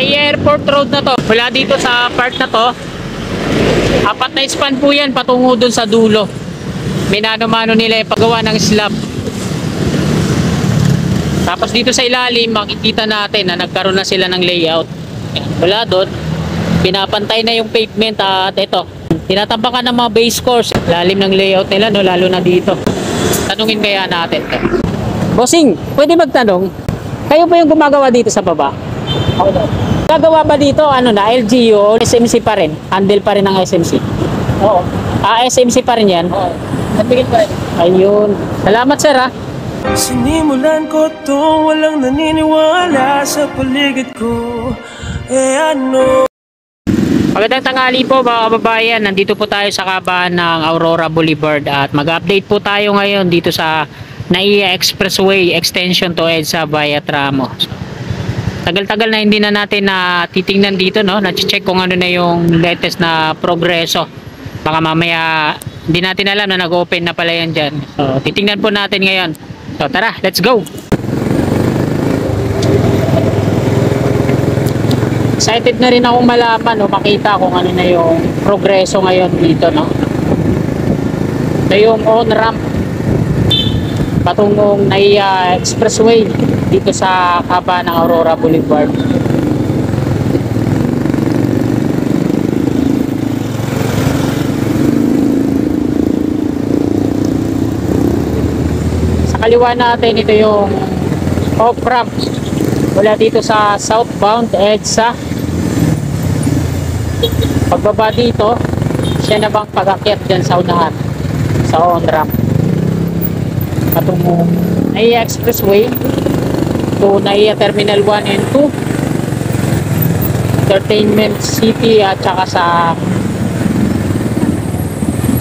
Airport Road na to. Mula dito sa part na to, apat na span po yan patungo dun sa dulo. Minano-mano nila yung paggawa ng slab. Tapos dito sa ilalim, makikita natin na nagkaroon na sila ng layout. Mula doon, pinapantay na yung pavement at ito, tinatampakan ng mga base course. Lalim ng layout nila, no? Lalo na dito. Tanungin kaya natin to. Bossing, pwede magtanong? Kayo po yung gumagawa dito sa baba? Ako daw. Gagawa ba dito, ano na, LGU o SMC pa rin? Handle pa rin ng SMC? Oo. SMC pa rin yan? Oo. Nabigit pa rin. Ayun. Salamat sir ha. Sinimulan ko to, walang naniniwala sa paligid ko. Ano? Magandang tanghali po mga kababayan. Nandito po tayo sa kabahan ng Aurora Boulevard at mag-update po tayo ngayon dito sa NAIA Expressway extension to EDSA via Tramo. Tagal-tagal na hindi na natin na titingnan dito, no? Na-check kung ano na yung latest na progreso. Baka mamaya hindi natin alam na nag-open na pala yan dyan. So titingnan po natin ngayon. So tara, let's go! Excited na rin akong malaman o makita kung ano na yung progreso ngayon dito, no? Ito yung on-ramp patungong NAIA Expressway dito sa kaba ng Aurora Boulevard. Sa kaliwa natin, ito yung off-ramp mula dito sa southbound EDSA. Pagbaba dito, siya na bang pag-akyat dyan sa unahan sa on-ramp patungong NAIA Expressway to NAIA Terminal 1 and 2, Entertainment City at saka sa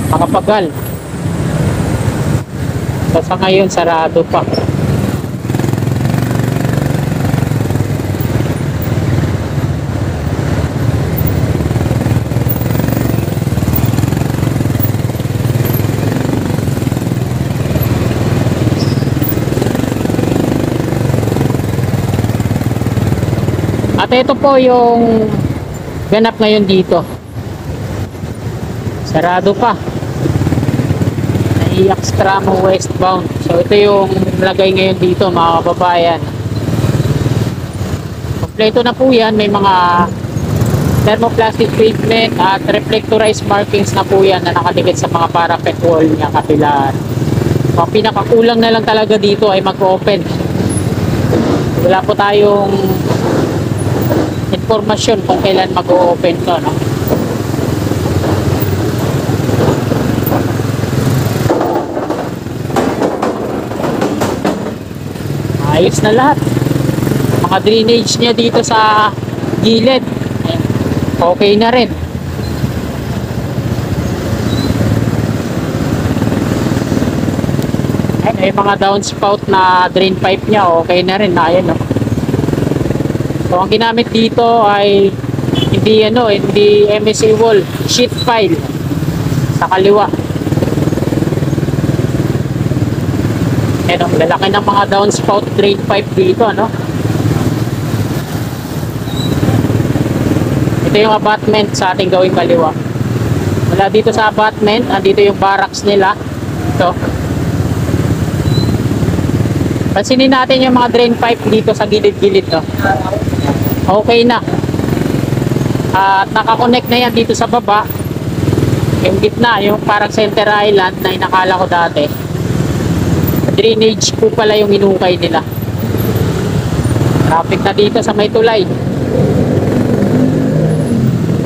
Makapagal. So sa ngayon sarado pa. At ito po yung ganap ngayon dito. Sarado pa. NAIA Tramo westbound. So ito yung lagay ngayon dito mga kababayan. Kompleto na po yan. May mga thermoplastic treatment at reflectorized markings na po yan na nakadikit sa mga parapet wall niya kapilaan. Ang pinakakulang na lang talaga dito ay mag-open. Wala po tayong informasyon kung kailan mag-o-open to, no? Ayos na lahat. Mga drainage niya dito sa gilid, okay na rin. May mga downspout na drain pipe niya, okay na rin. Ayan, no? So ang ginamit dito ay hindi MSA wall, sheet pile sa kaliwa. Lalaki ng mga downspout drain pipe dito, no? Ito yung abutment sa ating gawing kaliwa. Mula dito sa abutment, andito yung barracks nila. Ito. Pansinin natin yung mga drain pipe dito sa gilid-gilid, no? Okay na. At nakakonect na yan dito sa baba. Yung gitna, yung parang center island na inakala ko dati. Drainage po pala yung inukay nila. Traffic na dito sa may tulay.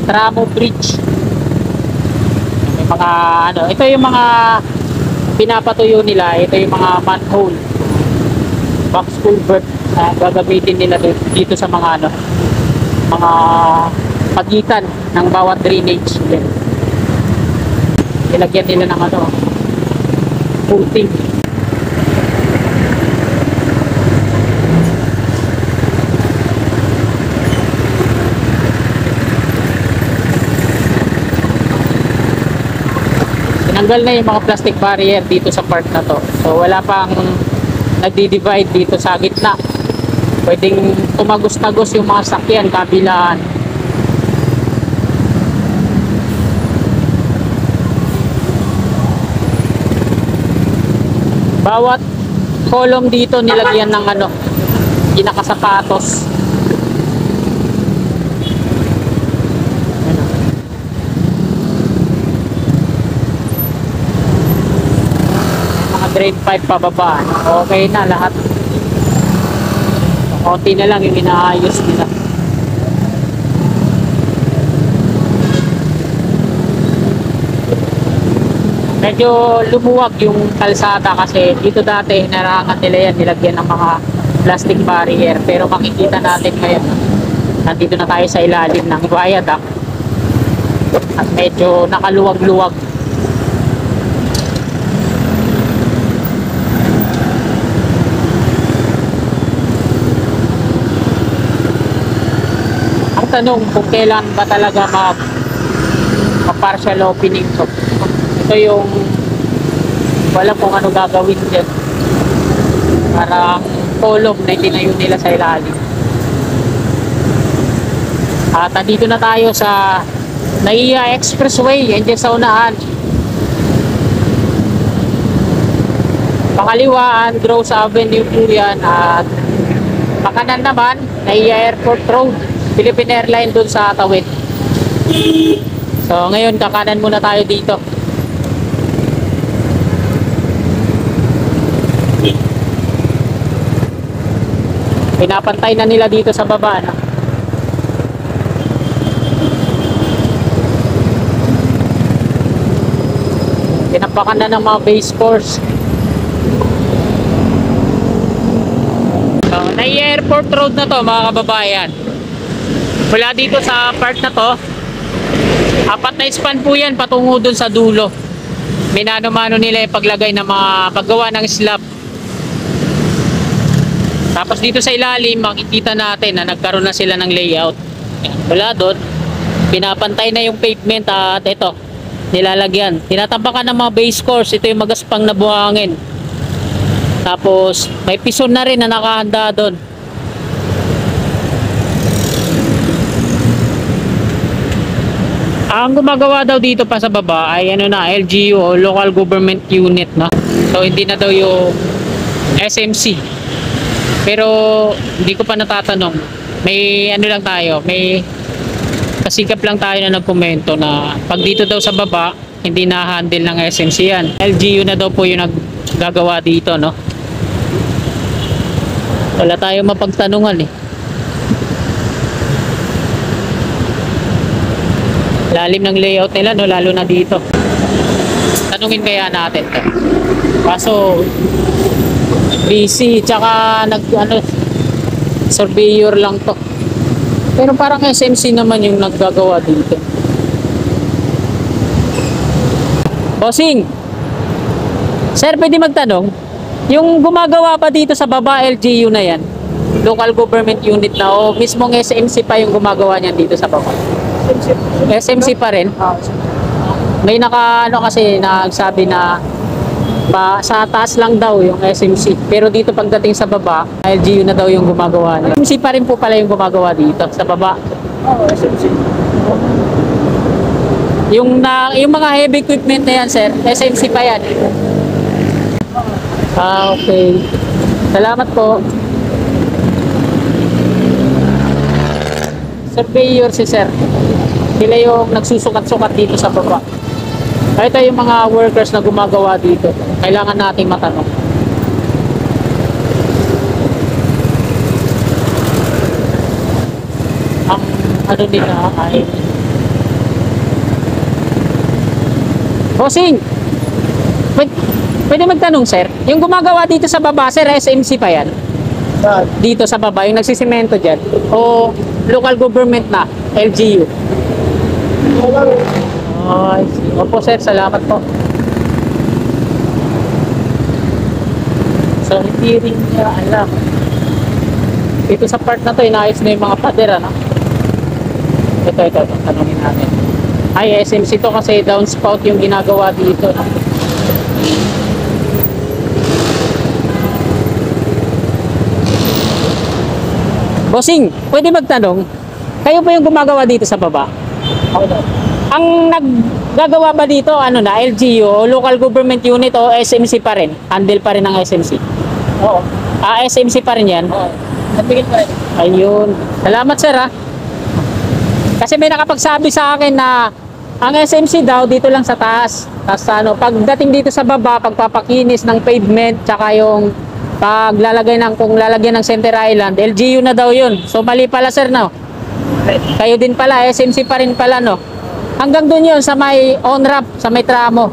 Tramo Bridge. May mga ito yung mga pinapatuyo nila. Ito yung mga manhole, box culvert na gagamitin nila dito sa mga mga pagitan ng bawat drainage. Ilagyan nila ng coating. Tinanggal na yung mga plastic barrier dito sa part na to. So wala pang nagdi-divide dito sa gitna. Pwedeng tumagos-tagos yung mga sakyan kabilaan. Bawat column dito nilagyan ng ano, pinakasapatos. Mga grade 5 pababa. Okay na lahat. Konti na lang yung inaayos nila. Medyo lumuwag yung kalsada kasi dito dati narangan nila yan, nilagyan ng mga plastic barrier, pero makikita natin ngayon nandito na tayo sa ilalim ng viaduct at medyo nakaluwag-luwag. Ang tanong kung kailan ba talaga mag-partial opening to. Ito yung wala kung ano gagawin dyan. Parang column na itinayo nila sa ilalim. At dito na tayo sa NAIA Expressway. Yan dyan sa unahan. Pakaliwa, Andros Avenue po yan. At pakanan naman, NAIA Airport Road. Philippine Airlines dun sa Tawid. So ngayon, kakanan muna tayo dito. Pinapantay na nila dito sa baba, no? Tinapakan na ng mga base course. So, NAIA Airport Road na to mga kababayan. Mula dito sa part na to, 4 na span po yan patungo dun sa dulo. Minano-mano nila yung paglagay ng mga paggawa ng slab. Tapos dito sa ilalim, makikita natin na nagkaroon na sila ng layout. Yan, wala doon. Pinapantay na yung pavement at ito, nilalagyan. Tinatapakan ng mga base course. Ito yung magaspang na buhangin. Tapos may pison na rin na nakahanda doon. Ang gumagawa daw dito pa sa baba ay ano na, LGU o Local Government Unit, no? So hindi na daw yung SMC. Pero hindi ko pa natatanong. May ano lang tayo, may kasikap lang tayo na nagkomento na pag dito daw sa baba, hindi na-handle ng SMC yan. LGU na daw po yung naggagawa dito, no? Wala tayong mapagtanungan eh. Lalim ng layout nila, no? Lalo na dito. Tanungin kaya natin to. Kaso busy, tsaka surveyor lang to. Pero parang SMC naman yung naggagawa dito. Bossing, sir, pwede magtanong, yung gumagawa pa dito sa baba, LGU na yan, Local Government Unit na, o mismong SMC pa yung gumagawa niyan dito sa baba? SMC pa rin? May kasi nagsabi na sa taas lang daw yung SMC, pero dito pagdating sa baba, LGU na daw yung gumagawa niya. SMC pa rin po pala yung gumagawa dito sa baba. Oo, SMC. Yung mga heavy equipment na yan, sir, SMC pa yan. Ah, okay. Salamat po. Surveyor si sir. Sila yung nagsusukat-sukat dito sa baba. Ito yung mga workers na gumagawa dito. Kailangan nating matanong. Ang ano nila ay Bossing! Pwede magtanong, sir? Yung gumagawa dito sa baba, sir, SMC pa yan? Dito sa baba, yung nagsisimento dyan? O local government na, LGU? Ay, opo sir, salamat po. So, hindi rin niya alam. Dito sa part na to, inaayos na yung mga pader, ano? Ito, tanongin natin. Ay, SMC to kasi downspout yung ginagawa dito, no? Bossing, pwede magtanong, kayo po yung gumagawa dito sa baba? Ako daw. Ang naggagawa ba dito, ano na, LGU o local government unit o SMC pa rin? Handle pa rin ng SMC? Oo. SMC pa rin yan? Oo. Nabigyan pa rin. Ayun. Salamat sir ha. Kasi may nakapagsabi sa akin na ang SMC daw dito lang sa taas. Tapos ano, pagdating dito sa baba, pagpapakinis ng pavement, tsaka yung paglalagay ng, kung lalagyan ng center island, LGU na daw yun. So mali pala sir no? Kayo din pala, SMC pa rin pala no? Hanggang doon yun sa may on-ramp, sa may tramo.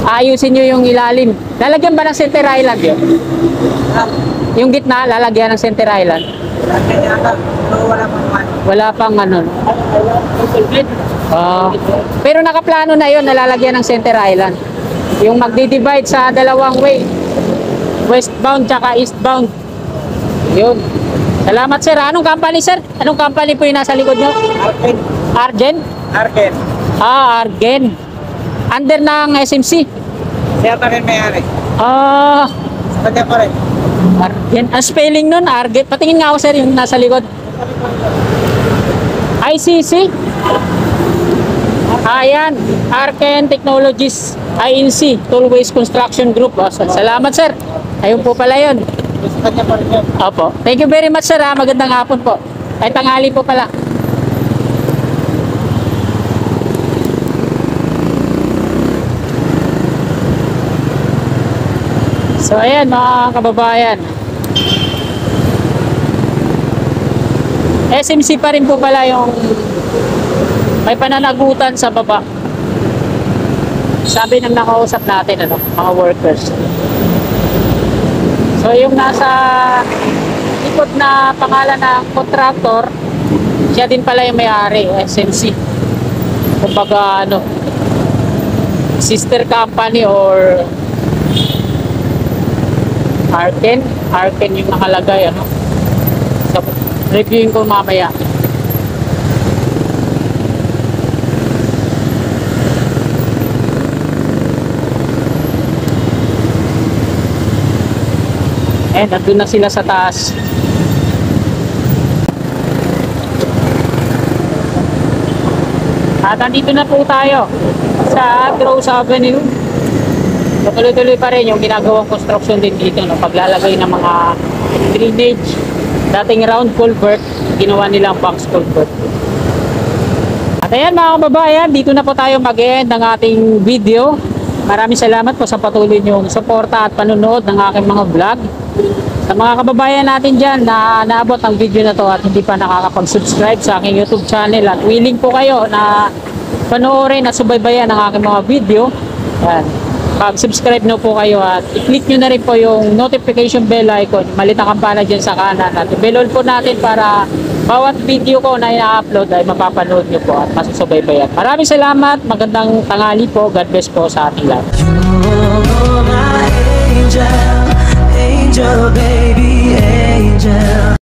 Ayusin nyo yung ilalim. Lalagyan ba ng center island yun? Yung gitna, lalagyan ng center island? Wala pang ano. Pero nakaplano na yun, nalalagyan ng center island. Yung magdi-divide sa dalawang way. Westbound tsaka eastbound. Yun. Salamat sir. Anong company sir? Anong company po yung nasa likod nyo? Argen? Arken. Argen. Under ng SMC. Siya pa rin may-ari. Sa kanya pa rin. Argen. Ang spelling nun, Argen. Patingin nga ako sir yung nasa likod. ICC? Ayan. Arken Technologies INC. Toolways Construction Group. Salamat sir. Ayun po pala yun. Sa kanya pa rin yun. Opo. Thank you very much sir ha. Magandang hapon po. Ay tanghali po pala. So ayan mga kababayan. SMC pa rin po pala yung may pananagutan sa baba. Sabi ng nakausap natin ano, mga workers. So yung nasa likod na pangalan ng contractor, siya din pala yung may-ari, SMC. Kumbaga ano, sister company or Arken yung nakalagay ano. So, reviewin ko mamaya. Nandun na sila sa taas. At nandito na po tayo sa Rose Avenue. Tuloy-tuloy pa rin yung ginagawang construction din dito, no? Paglalagay ng mga drainage. Dating round culvert, ginawa nilang box culvert. At ayan mga kababayan, dito na po tayo mag-end ng ating video. Maraming salamat po sa patuloy niyong suporta at panunood ng aking mga vlog. Sa mga kababayan natin dyan na naabot ang video na to at hindi pa nakakapag-subscribe sa aking YouTube channel at willing po kayo na panoorin at subaybayan ang aking mga video, yan. Pag-subscribe na po kayo at i-click nyo na rin po yung notification bell icon, malit na kampana dyan sa kanan at i-bell po natin para bawat video ko na i-upload ay mapapanood nyo po at masusubaybayan. Maraming salamat, magandang tanghali po, God bless po sa ating lahat. You're my angel, angel baby, angel.